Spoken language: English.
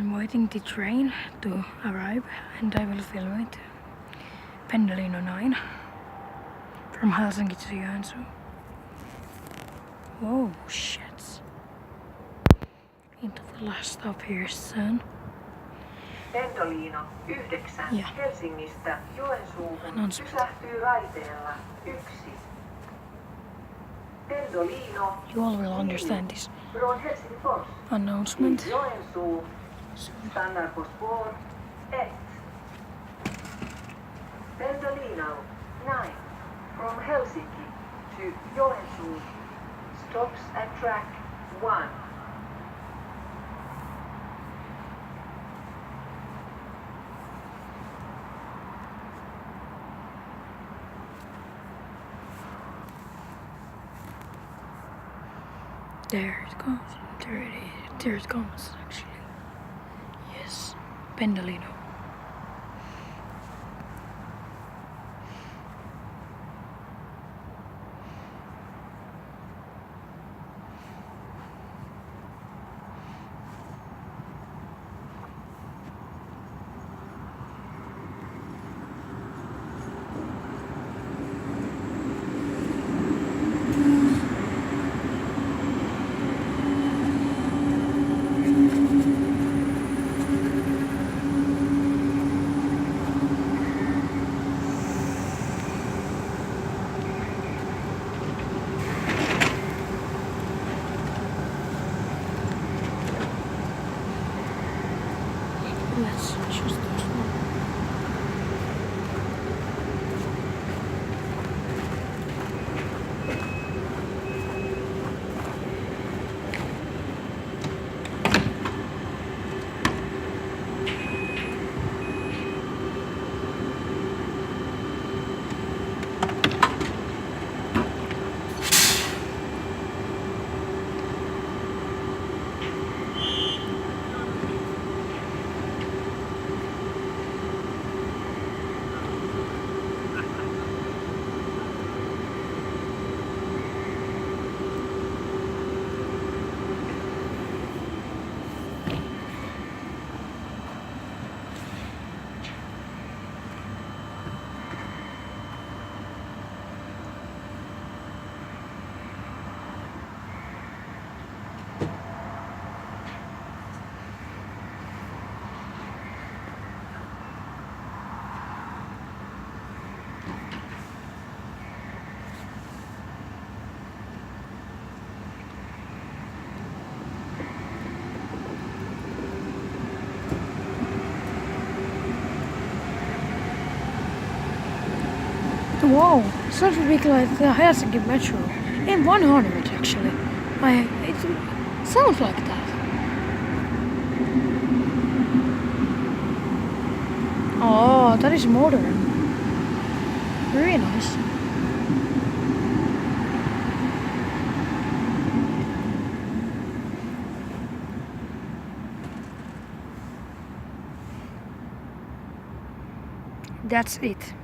I'm waiting the train to arrive and I will film it. Pendolino 9 from Helsinki to Joensuu. Whoa, shit. Into the last stop here soon. Pendolino 9 Yeah. Helsingistä Joensuuhun Announcement. pysähtyy raiteella 1. Pendolino You all will understand this från Helsingfors announcement. till Joensuu stannar på spår 1. Pendolino 9 from Helsinki to Joensuu stops at track 1. There it goes. There it comes actually. Yes, Pendolino. Let's choose this one. Wow, sounds a bit like the Helsinki Metro. In 100 actually. It sounds like that. Oh, that is modern. Very nice. That's it.